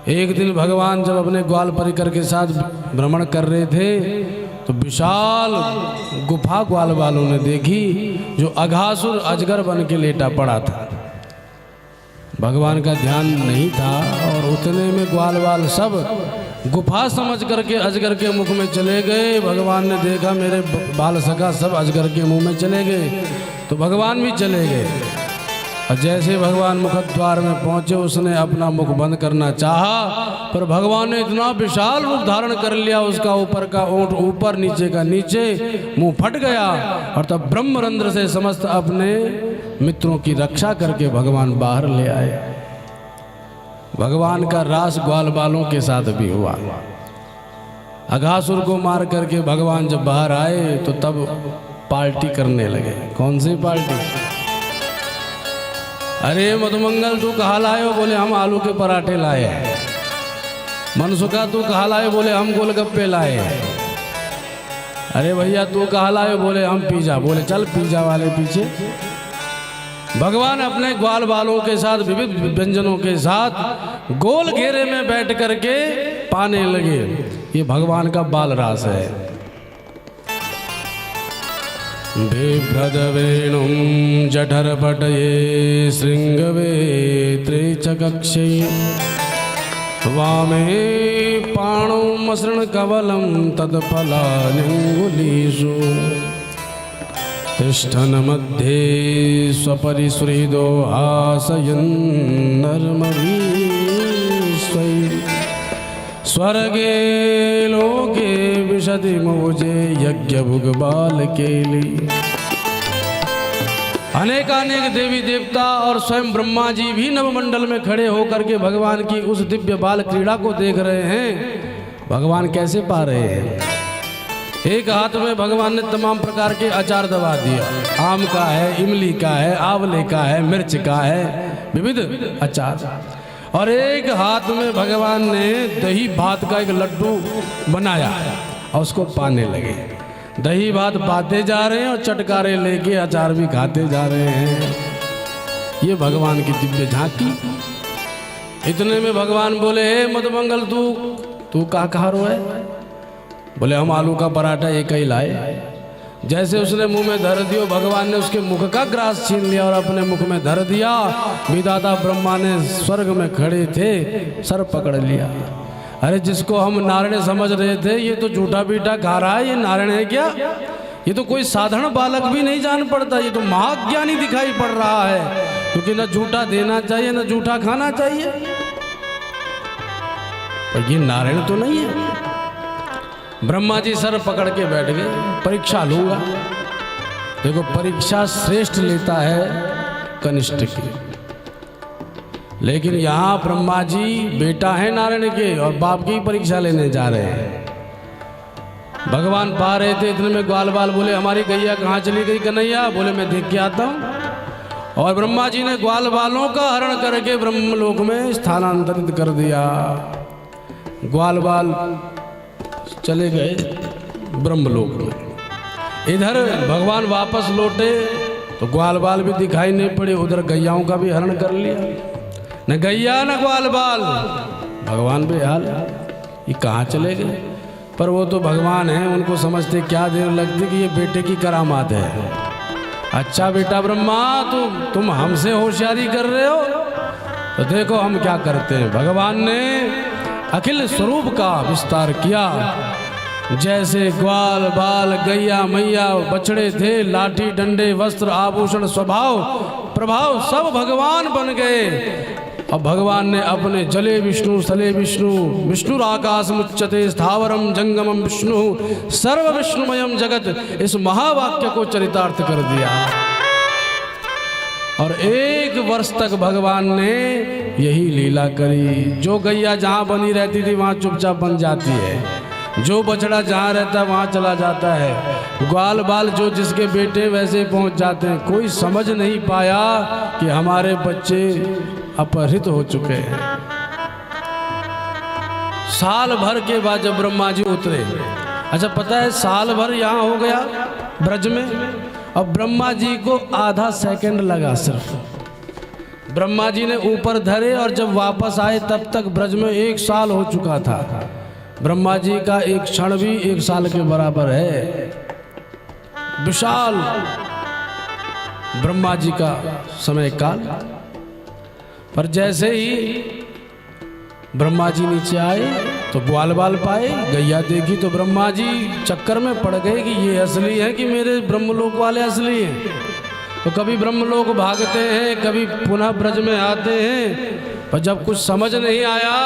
एक दिन भगवान जब अपने ग्वाल परिकर के साथ भ्रमण कर रहे थे तो विशाल गुफा ग्वाल वालों ने देखी जो अघासुर अजगर बन के लेटा पड़ा था। भगवान का ध्यान नहीं था और उतने में ग्वाल वाल सब गुफा समझ करके अजगर के मुख में चले गए। भगवान ने देखा मेरे बाल सखा सब अजगर के मुंह में चले गए तो भगवान भी चले गए। और जैसे भगवान मुखद्वार में पहुंचे उसने अपना मुख बंद करना चाहा पर भगवान ने इतना विशाल रूप धारण कर लिया उसका ऊपर का ओंठ ऊपर नीचे का नीचे मुंह फट गया और तब ब्रह्मरंध्र से समस्त अपने मित्रों की रक्षा करके भगवान बाहर ले आए। भगवान का रास ग्वाल बालों के साथ भी हुआ। अघासुर को मार करके भगवान जब बाहर आए तो तब पार्टी करने लगे। कौन सी पार्टी? अरे मधुमंगल तू कहाँ लाए हो? बोले हम आलू के पराठे लाए हैं। मनसुखा तू कहाँ लाए? बोले हम गोलगप्पे लाए हैं। अरे भैया तू कहाँ लाए? बोले हम पिज्जा। बोले चल पिज्जा वाले पीछे। भगवान अपने ग्वाल बालों के साथ विविध व्यंजनों के साथ गोल घेरे में बैठ करके पाने लगे। ये भगवान का बाल रास है। बिभ्रद वेणुं जठरपटये शृंगवेत्रे च कक्षे वामे पाणौ मसृणकवलं तत्फलान्यङ्गुलीषु तिष्ठन् मध्ये स्वपरिसृदो हासयन् नर्मवीश्वै स्वर्गे लोके विशति मोजे यज्ञ भुगबाल केली। अनेकानेक देवी देवता और स्वयं ब्रह्मा जी भी नवमंडल में खड़े होकर के भगवान की उस दिव्य बाल क्रीड़ा को देख रहे हैं। भगवान कैसे पा रहे हैं? एक हाथ में भगवान ने तमाम प्रकार के अचार दबा दिया। आम का है, इमली का है, आंवले का है, मिर्च का है, विविध अचार। और एक हाथ में भगवान ने दही भात का एक लड्डू बनाया और उसको पाने लगे। दही भात पाते जा रहे हैं और चटकारे लेके अचार भी खाते जा रहे हैं। ये भगवान की दिव्य झांकी। इतने में भगवान बोले हे मधुमंगल तू कहाँ रो है? बोले हम आलू का पराठा एक ही लाए। जैसे उसने मुंह में धर दियो भगवान ने उसके मुख का ग्रास छीन लिया और अपने मुख में धर दिया। विधाता ब्रह्मा ने स्वर्ग में खड़े थे सर पकड़ लिया। अरे जिसको हम नारायण समझ रहे थे ये तो झूठा पीठा खा रहा है, ये नारायण है क्या? ये तो कोई साधारण बालक भी नहीं जान पड़ता, ये तो महाज्ञानी दिखाई पड़ रहा है। क्योंकि न झूठा देना चाहिए न झूठा खाना चाहिए। पर ये नारायण तो नहीं है। ब्रह्मा जी सर पकड़ के बैठ गए, परीक्षा लूंगा। देखो परीक्षा श्रेष्ठ लेता है कनिष्ठ की, लेकिन यहाँ ब्रह्मा जी बेटा है नारायण के और बाप की परीक्षा लेने जा रहे हैं। भगवान पा रहे थे, इतने में ग्वाल बाल बोले हमारी गैया कहाँ चली गई कन्हैया? बोले मैं देख के आता हूँ। और ब्रह्मा जी ने ग्वाल बालों का हरण करके ब्रह्मलोक में स्थानांतरित कर दिया। ग्वाल बाल चले गए ब्रह्मलोक में। इधर भगवान वापस लौटे तो ग्वाल बाल भी दिखाई नहीं पड़े। उधर गैयाओं का भी हरण कर लिया। न गैया न ग्वाल बाल, भगवान भी हाल। ये कहाँ चले गए? पर वो तो भगवान हैं, उनको समझते क्या देर लगती कि ये बेटे की करामात है। अच्छा बेटा ब्रह्मा तुम हमसे होशियारी कर रहे हो तो देखो हम क्या करते हैं। भगवान ने अखिल स्वरूप का विस्तार किया। जैसे ग्वाल बाल गैया मैया बछड़े थे, लाठी डंडे वस्त्र आभूषण स्वभाव प्रभाव सब भगवान बन गए। और भगवान ने अपने जले विष्णु स्थले विष्णु विष्णुराकाश मुच्यते स्थावरम जंगमम विष्णु सर्व विष्णुमयम जगत इस महावाक्य को चरितार्थ कर दिया। और 1 वर्ष तक भगवान ने यही लीला करी। जो गैया जहाँ बनी रहती थी वहाँ चुपचाप बन जाती है, जो बछड़ा जहाँ रहता है वहाँ चला जाता है। ग्वाल बाल जो जिसके बेटे वैसे पहुँच जाते हैं। कोई समझ नहीं पाया कि हमारे बच्चे अपहृत हो चुके हैं। साल भर के बाद जब ब्रह्मा जी उतरे, अच्छा पता है साल भर यहाँ हो गया ब्रज में, अब ब्रह्मा जी को आधा सेकंड लगा सिर्फ। ब्रह्मा जी ने ऊपर धरे और जब वापस आए तब तक ब्रज में 1 साल हो चुका था। ब्रह्मा जी का एक क्षण भी 1 साल के बराबर है। विशाल ब्रह्मा जी का समय काल। पर जैसे ही ब्रह्मा जी नीचे आए तो ग्वाल बाल पाए, गैया देखी तो ब्रह्मा जी चक्कर में पड़ गए कि ये असली है कि मेरे ब्रह्मलोक वाले असली हैं। तो कभी ब्रह्मलोक भागते हैं, कभी पुनः ब्रज में आते हैं, पर जब कुछ समझ नहीं आया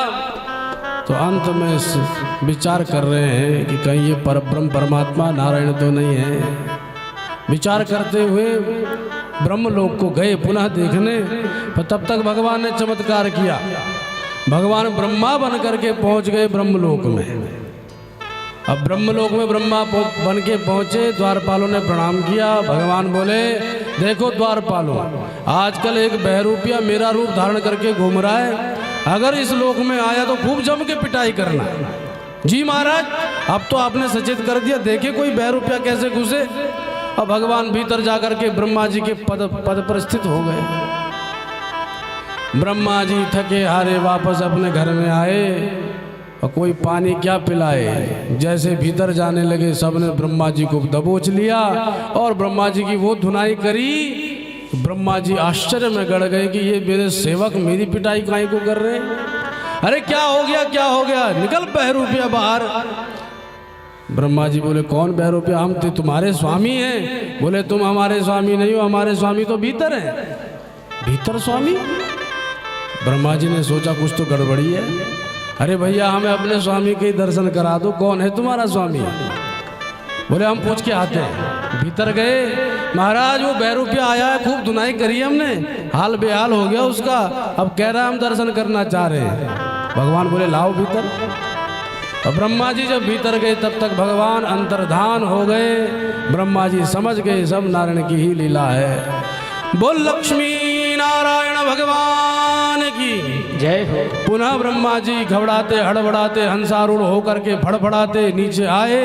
तो अंत में विचार कर रहे हैं कि कहीं ये परब्रह्म परमात्मा नारायण तो नहीं है। विचार करते हुए ब्रह्मलोक को गए पुनः देखने, पर तब तक भगवान ने चमत्कार किया। भगवान ब्रह्मा बन करके पहुंच गए ब्रह्मलोक में। अब ब्रह्मलोक में ब्रह्मा बन के पहुंचे, द्वारपालों ने प्रणाम किया। भगवान बोले, देखो द्वारपालों, आजकल एक बहरूपिया मेरा रूप धारण करके घूम रहा है, अगर इस लोक में आया तो खूब जम के पिटाई करना। जी महाराज, अब तो आपने सचेत कर दिया, देखे कोई बहरूपिया कैसे घुसे। अब भगवान भीतर जाकर के ब्रह्मा जी के पद पर स्थित हो गए। ब्रह्मा जी थके हारे वापस अपने घर में आए और कोई पानी क्या पिलाए। जैसे भीतर जाने लगे सबने ब्रह्मा जी को दबोच लिया और ब्रह्मा जी की वो धुनाई करी। ब्रह्मा जी आश्चर्य में गड़ गए कि ये मेरे सेवक मेरी पिटाई काहे को कर रहे हैं। अरे क्या हो गया, क्या हो गया, निकल बहरूपिया बाहर। ब्रह्मा जी बोले, कौन बहरूपिया? हम तो तुम्हारे स्वामी हैं। बोले, तुम हमारे स्वामी नहीं हो, हमारे स्वामी तो भीतर हैं। भीतर स्वामी? ब्रह्मा जी ने सोचा कुछ तो गड़बड़ी है। अरे भैया, हमें अपने स्वामी के दर्शन करा दो, कौन है तुम्हारा स्वामी? बोले, हम पूछ के आते हैं। भीतर गए, महाराज वो बहरूपिया आया है, खूब धुनाई करी हमने, हाल बेहाल हो गया उसका, अब कह रहा है हम दर्शन करना चाह रहे हैं। भगवान बोले, लाओ भीतर। और ब्रह्मा जी जब भीतर गए तब तक भगवान अंतर्धान हो गए। ब्रह्मा जी समझ गए सब नारायण की ही लीला है। बोल लक्ष्मी नारायण भगवान की जय हो। पुनः ब्रह्मा जी घबराते हड़बड़ाते हंसारूढ़ होकर के फड़फड़ाते नीचे आए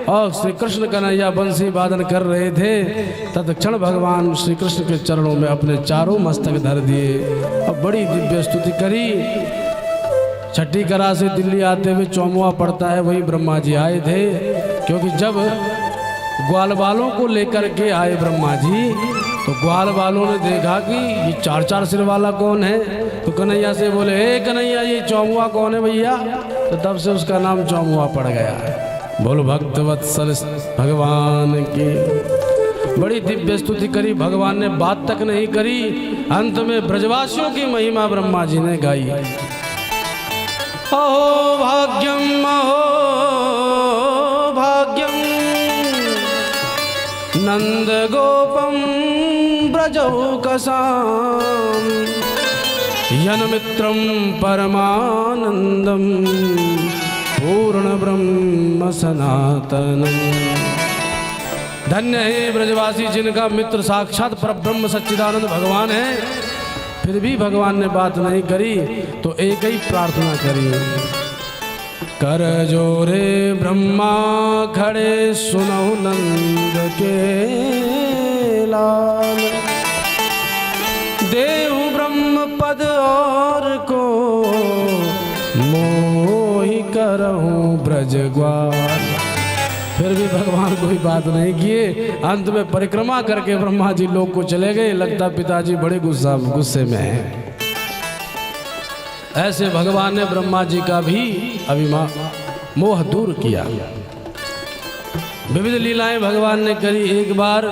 और श्री कृष्ण कन्हैया बंसी वादन कर रहे थे। तत्क्षण भगवान श्री कृष्ण के चरणों में अपने चारों मस्तक धर दिए और बड़ी दिव्य स्तुति करी। छठी करा से दिल्ली आते हुए चौमुआ पड़ता है, वही ब्रह्मा जी आए थे। क्योंकि जब ग्वाल बालों को लेकर के आए ब्रह्मा जी तो ग्वाल वालों ने देखा कि ये 4-4 सिर वाला कौन है। तो कन्हैया से बोले, हे कन्हैया, ये चौमुआ कौन है भैया? तो तब से उसका नाम चौमुआ पड़ गया। बोलो भक्त वत्सल भगवान की। बड़ी दिव्य स्तुति करी। भगवान ने बात तक नहीं करी, अंत में ब्रजवासियों की महिमा ब्रह्मा जी ने गाई। अहो भाग्यम, अहो भाग्यम, नंद गोपम ब्रजौकसाम, यन मित्रम परमानंदम, पूर्ण ब्रह्म सनातनम। धन्य है ब्रजवासी जिनका मित्र साक्षात परब्रह्म सच्चिदानंद भगवान है। फिर भी भगवान ने बात नहीं करी तो एक ही प्रार्थना करी। कर जोरे ब्रह्मा खड़े सुनहु नंद के लाल, देहु ब्रह्म पद और को मोहि करहूँ ब्रजग्वाल। फिर भी भगवान कोई बात नहीं किए। अंत में परिक्रमा करके ब्रह्मा जी लोक को चले गए। लगता पिताजी बड़े गुस्से में हैं। ऐसे भगवान ने ब्रह्मा जी का भी अभिमान मोह दूर किया। विविध लीलाएं भगवान ने करी। एक बार